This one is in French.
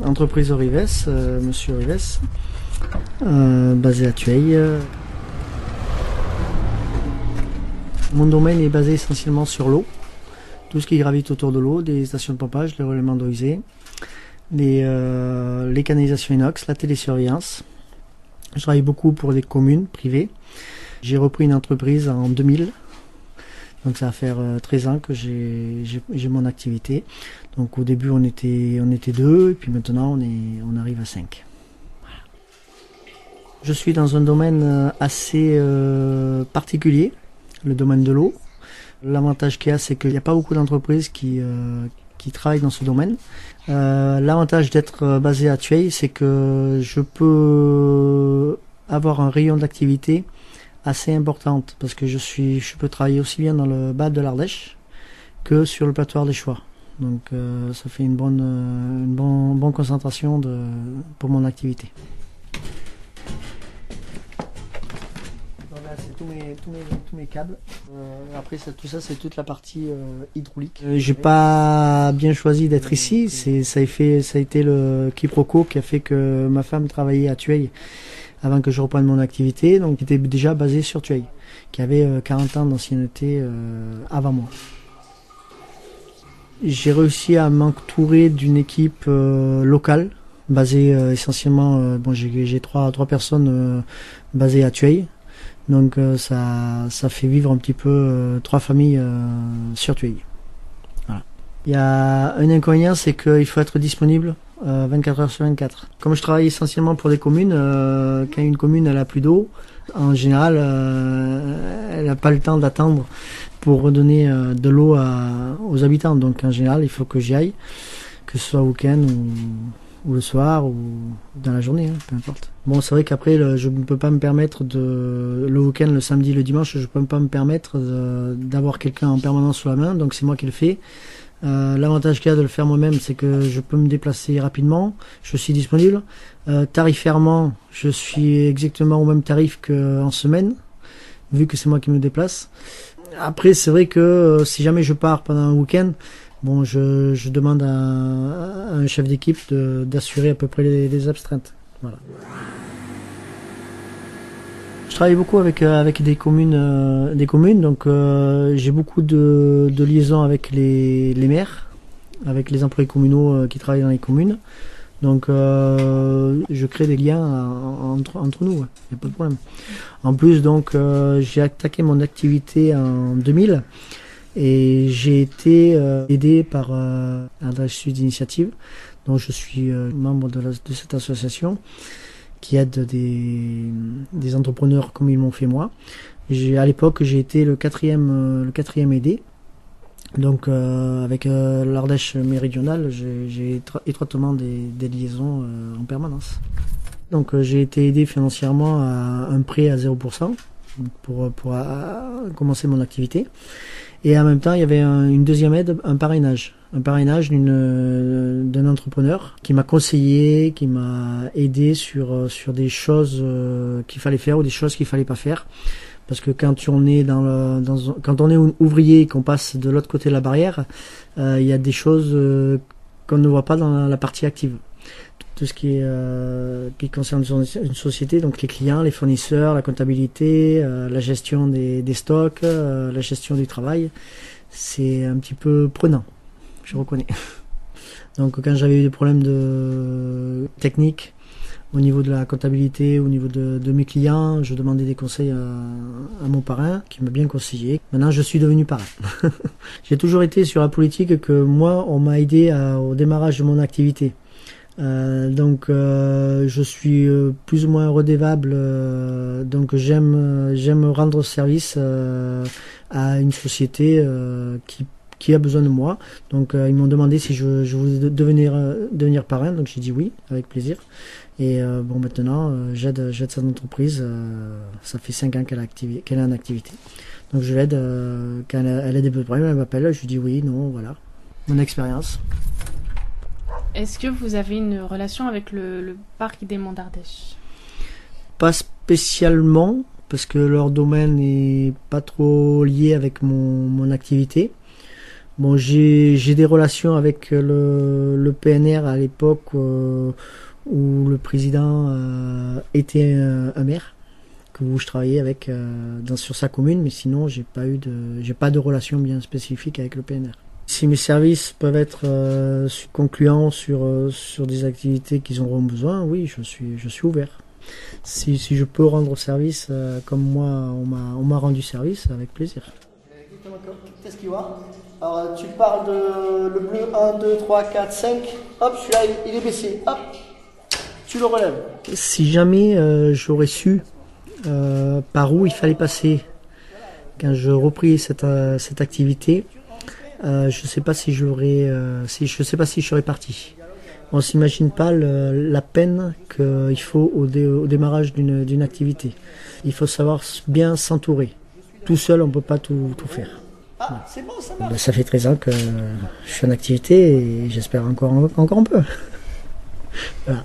Entreprise Orives, Monsieur Orives, basé à Tueil. Mon domaine est basé essentiellement sur l'eau, tout ce qui gravite autour de l'eau, des stations de pompage, les relèvements d'eau usée, les canalisations inox, la télésurveillance. Je travaille beaucoup pour des communes privées. J'ai repris une entreprise en 2000. Donc ça va faire 13 ans que j'ai mon activité. Donc au début on était 2 et puis maintenant on arrive à 5. Voilà. Je suis dans un domaine assez particulier, le domaine de l'eau. L'avantage qu'il y a, c'est qu'il n'y a pas beaucoup d'entreprises qui travaillent dans ce domaine. L'avantage d'être basé à Tueil, c'est que je peux avoir un rayon d'activité assez importante parce que je peux travailler aussi bien dans le bas de l'Ardèche que sur le plateau ardéchois. Donc ça fait une bonne concentration pour mon activité. Voilà, c'est tous mes câbles. Après tout ça, c'est toute la partie hydraulique. J'ai pas bien choisi d'être ici. Ça a été le quiproquo qui a fait que ma femme travaillait à Tueil avant que je reprenne mon activité, donc qui était déjà basé sur Tueil, qui avait 40 ans d'ancienneté avant moi. J'ai réussi à m'entourer d'une équipe locale, basée essentiellement, j'ai trois personnes basées à Tueil, donc ça fait vivre un petit peu 3 familles sur Tueil. Voilà. Il y a un inconvénient, c'est qu'il faut être disponible 24 heures sur 24. Comme je travaille essentiellement pour des communes, quand une commune elle a plus d'eau, en général, elle n'a pas le temps d'attendre pour redonner de l'eau aux habitants. Donc en général, il faut que j'y aille, que ce soit au week-end ou le soir ou dans la journée, peu importe. Bon, c'est vrai qu'après, je ne peux pas me permettre le week-end, le samedi, le dimanche, je ne peux pas me permettre d'avoir quelqu'un en permanence sous la main, donc c'est moi qui le fais. L'avantage qu'il y a de le faire moi-même, c'est que je peux me déplacer rapidement, je suis disponible. Tarifairement, je suis exactement au même tarif qu'en semaine, vu que c'est moi qui me déplace. Après, c'est vrai que si jamais je pars pendant un week-end, bon, je demande à un chef d'équipe d'assurer à peu près les astreintes. Voilà. Je travaille beaucoup avec des communes, donc j'ai beaucoup de liaisons avec les maires, avec les employés communaux qui travaillent dans les communes. Donc je crée des liens entre nous, il n'y a pas de problème. En plus, donc j'ai attaqué mon activité en 2000 et j'ai été aidé par Ardèche Sud Initiative, dont je suis membre de cette association, qui aide des entrepreneurs comme ils m'ont fait moi. À l'époque, j'ai été le quatrième aidé. Donc avec l'Ardèche méridionale, j'ai étroitement des liaisons en permanence. Donc j'ai été aidé financièrement à un prêt à 0% pour commencer mon activité. Et en même temps, il y avait une deuxième aide, un parrainage d'un entrepreneur qui m'a conseillé, qui m'a aidé sur des choses qu'il fallait faire ou des choses qu'il fallait pas faire. Parce que quand on est quand on est ouvrier et qu'on passe de l'autre côté de la barrière, il y a des choses qu'on ne voit pas dans la partie active. Tout ce qui concerne une société, donc les clients, les fournisseurs, la comptabilité, la gestion des stocks, la gestion du travail, c'est un petit peu prenant, je reconnais. Donc quand j'avais eu des problèmes techniques au niveau de la comptabilité, au niveau de mes clients, je demandais des conseils à mon parrain qui m'a bien conseillé. Maintenant, je suis devenu parrain. J'ai toujours été sur la politique que moi, on m'a aidé au démarrage de mon activité. Donc je suis plus ou moins redevable, donc j'aime rendre service à une société qui a besoin de moi. Donc ils m'ont demandé si je voulais devenir parrain, donc j'ai dit oui, avec plaisir. Et bon, maintenant j'aide cette entreprise, ça fait 5 ans qu'elle est en activité. Donc je l'aide quand elle a des problèmes, elle m'appelle, je lui dis oui, non, voilà, mon expérience. Est-ce que vous avez une relation avec le parc des Monts d'Ardèche ? Pas spécialement, parce que leur domaine n'est pas trop lié avec mon activité. Bon, j'ai des relations avec le PNR à l'époque où le président était un maire, où je travaillais avec sur sa commune, mais sinon j'ai pas de relation bien spécifique avec le PNR. Si mes services peuvent être concluants sur des activités qu'ils auront besoin, oui, je suis ouvert. Si je peux rendre service comme moi on m'a rendu service, avec plaisir. Qu'est-ce qu'il y a? Alors tu parles de le bleu 1, 2, 3, 4, 5. Hop, celui-là il est baissé. Hop, tu le relèves. Si jamais j'aurais su par où il fallait passer quand je repris cette activité, je sais pas si je sais pas si je serais parti. On s'imagine pas la peine qu'il faut au démarrage d'une activité. Il faut savoir bien s'entourer. Tout seul, on peut pas tout faire. Ah, c'est bon, ça marche. Ça fait 13 ans que je suis en activité et j'espère encore un peu. Voilà.